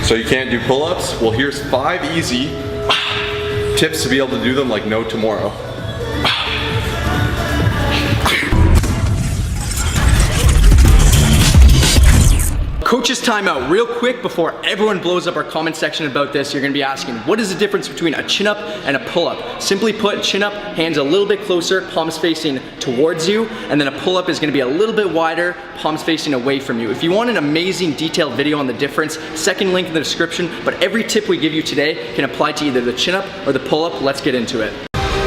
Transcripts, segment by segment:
So you can't do pull-ups? Well, here's 5 easy tips to be able to do them like no tomorrow. Coach's timeout, real quick before everyone blows up our comment section about this. You're gonna be asking, what is the difference between a chin up and a pull up? Simply put, chin up, hands a little bit closer, palms facing towards you, and then a pull up is gonna be a little bit wider, palms facing away from you. If you want an amazing detailed video on the difference, second link in the description, but every tip we give you today can apply to either the chin up or the pull up. Let's get into it.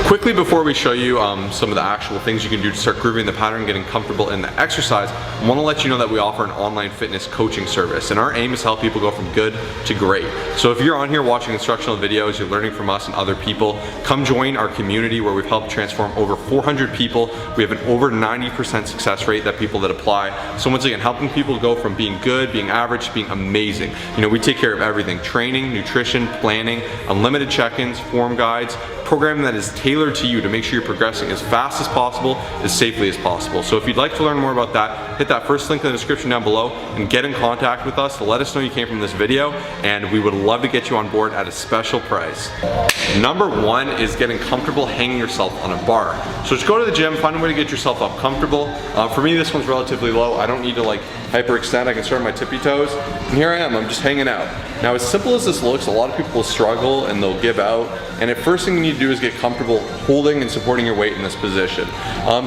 Quickly before we show you some of the actual things you can do to start grooving the pattern, getting comfortable in the exercise, I want to let you know that we offer an online fitness coaching service, and our aim is to help people go from good to great. So if you're on here watching instructional videos, you're learning from us and other people, come join our community where we've helped transform over 400 people. We have an over 90% success rate that people that apply. So once again, helping people go from being good, being average, to being amazing. You know, we take care of everything: training, nutrition, planning, unlimited check-ins, form guides, programming that is tailored to you to make sure you're progressing as fast as possible, as safely as possible. So if you'd like to learn more about that, hit that first link in the description down below and get in contact with us to let us know you came from this video, and we would love to get you on board at a special price. Number 1 is getting comfortable hanging yourself on a bar. So just go to the gym, find a way to get yourself up comfortable. For me, this one's relatively low. I don't need to like hyperextend. I can start my tippy toes, and here I am, I'm just hanging out. Now, as simple as this looks, a lot of people will struggle and they'll give out, and the first thing you need to do is get comfortable holding and supporting your weight in this position.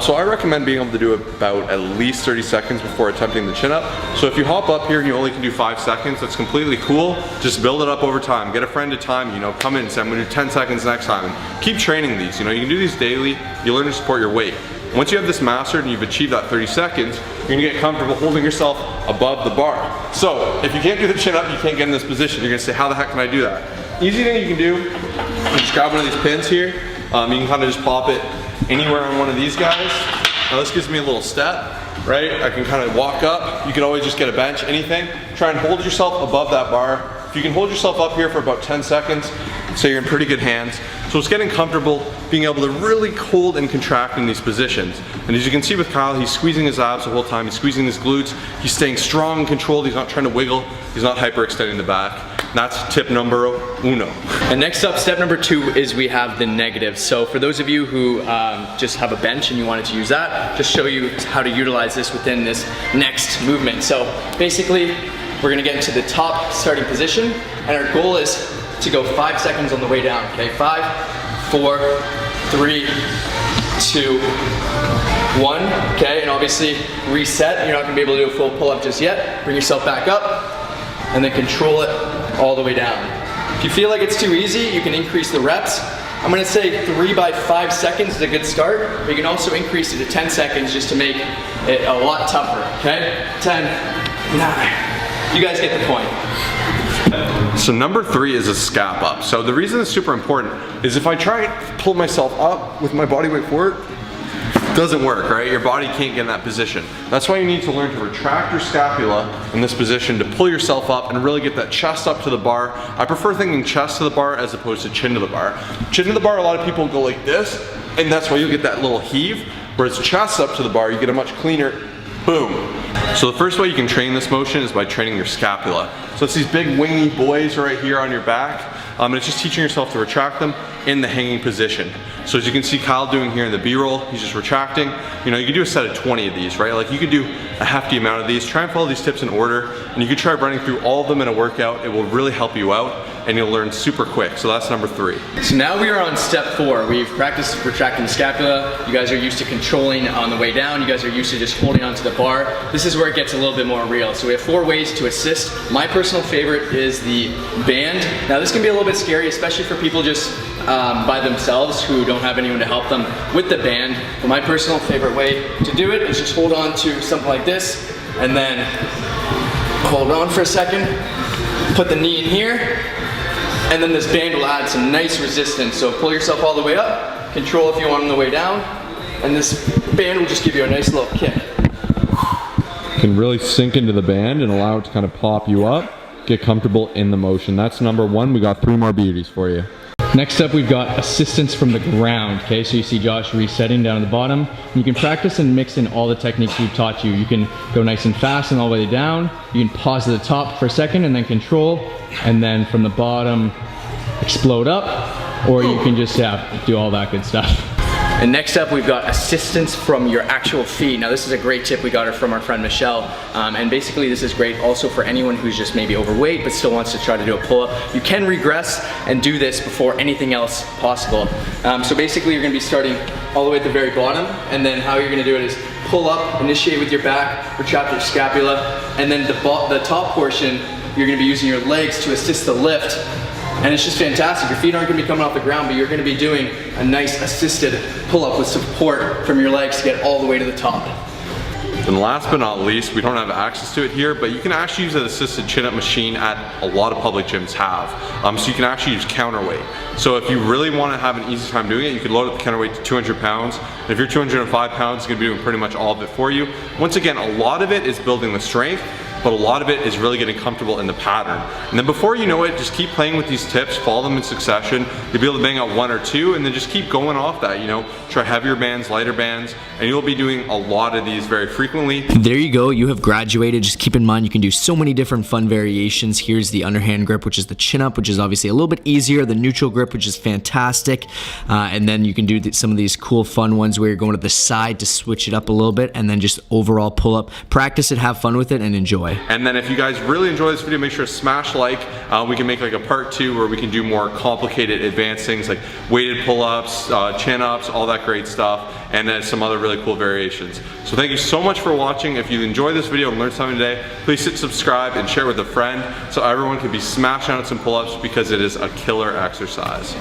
So I recommend being able to do about at least 30 seconds before attempting the chin up. So if you hop up here and you only can do 5 seconds, that's completely cool. Just build it up over time. Get a friend to time, you know, come in and say, I'm gonna do 10 seconds next time. And keep training these. You know, you can do these daily. You learn to support your weight. Once you have this mastered and you've achieved that 30 seconds, you're gonna get comfortable holding yourself above the bar. So if you can't do the chin up, you can't get in this position. You're gonna say, how the heck can I do that? Easy thing you can do, you just grab one of these pins here. You can kind of just pop it anywhere on one of these guys. Now this gives me a little step, right? I can kind of walk up. You can always just get a bench, anything. Try and hold yourself above that bar. If you can hold yourself up here for about 10 seconds, so you're in pretty good hands. So it's getting comfortable, being able to really hold and contract in these positions. And as you can see with Kyle, he's squeezing his abs the whole time, he's squeezing his glutes, he's staying strong and controlled, he's not trying to wiggle, he's not hyperextending the back. And that's tip numero 1. And next up, step number 2 is we have the negative. So for those of you who just have a bench and you wanted to use that, just show you how to utilize this within this next movement. So basically, we're gonna get into the top starting position, and our goal is to go 5 seconds on the way down, okay? 5, 4, 3, 2, 1, okay? And obviously reset. You're not gonna be able to do a full pull-up just yet. Bring yourself back up, and then control it all the way down. If you feel like it's too easy, you can increase the reps. I'm gonna say 3 by 5 seconds is a good start, but you can also increase it to 10 seconds just to make it a lot tougher, okay? 10, 9, you guys get the point. So number 3 is a scap up. So the reason it's super important is if I try and pull myself up with my body weight forward, it doesn't work, right? Your body can't get in that position. That's why you need to learn to retract your scapula in this position to pull yourself up and really get that chest up to the bar. I prefer thinking chest to the bar as opposed to chin to the bar. Chin to the bar, a lot of people go like this, and that's why you get that little heave, whereas chest up to the bar, you get a much cleaner boom. So the first way you can train this motion is by training your scapula. So it's these big wingy boys right here on your back. And it's just teaching yourself to retract them in the hanging position. So as you can see Kyle doing here in the B-roll, he's just retracting. You know, you could do a set of 20 of these, right? Like you could do a hefty amount of these. Try and follow these tips in order, and you could try running through all of them in a workout. It will really help you out, and you'll learn super quick. So that's number 3. So now we are on step 4. We've practiced retracting the scapula. You guys are used to controlling on the way down. You guys are used to just holding onto the bar. This is where it gets a little bit more real. So we have 4 ways to assist. My personal favorite is the band. Now this can be a little bit scary, especially for people just by themselves who don't have anyone to help them with the band. But my personal favorite way to do it is just hold on to something like this, and then hold on for a second, put the knee in here, and then this band will add some nice resistance. So pull yourself all the way up, control if you want on the way down, and this band will just give you a nice little kick. You can really sink into the band and allow it to kind of pop you up, get comfortable in the motion. That's number 1. We got 3 more beauties for you. Next up, we've got assistance from the ground. Okay, so you see Josh resetting down at the bottom. You can practice and mix in all the techniques we've taught you. You can go nice and fast and all the way down. You can pause at the top for a second and then control, and then from the bottom, explode up, or you can just do all that good stuff. And next up, we've got assistance from your actual feet. Now this is a great tip we got it from our friend Michelle. And basically this is great also for anyone who's just maybe overweight but still wants to try to do a pull-up. You can regress and do this before anything else possible. So basically you're gonna be starting all the way at the very bottom, and then how you're gonna do it is pull up, initiate with your back, retract your scapula, and then the top portion, you're gonna be using your legs to assist the lift. And it's just fantastic. Your feet aren't gonna be coming off the ground, but you're gonna be doing a nice assisted pull-up with support from your legs to get all the way to the top. And last but not least, we don't have access to it here, but you can actually use an assisted chin-up machine at a lot of public gyms have. So you can actually use Counterweight. So if you really want to have an easy time doing it, you can load up the Counterweight to 200 pounds. And if you're 205 pounds, it's gonna be doing pretty much all of it for you. Once again, a lot of it is building the strength, but a lot of it is really getting comfortable in the pattern. And then before you know it, just keep playing with these tips, follow them in succession. You'll be able to bang out one or two, and then just keep going off that, try heavier bands, lighter bands, and you'll be doing a lot of these very frequently. There you go, you have graduated. Just keep in mind you can do so many different fun variations. Here's the underhand grip, which is the chin up, which is obviously a little bit easier, the neutral grip, which is fantastic, and then you can do some of these cool fun ones where you're going to the side to switch it up a little bit, and then just overall pull up. Practice it, have fun with it, and enjoy. And then if you guys really enjoy this video, make sure to smash like. We can make like a part 2 where we can do more complicated advanced things like weighted pull-ups, chin-ups, all that great stuff, and then some other really cool variations. So thank you so much for watching. If you enjoyed this video and learned something today, please hit subscribe and share with a friend so everyone can be smashing out some pull-ups, because it is a killer exercise.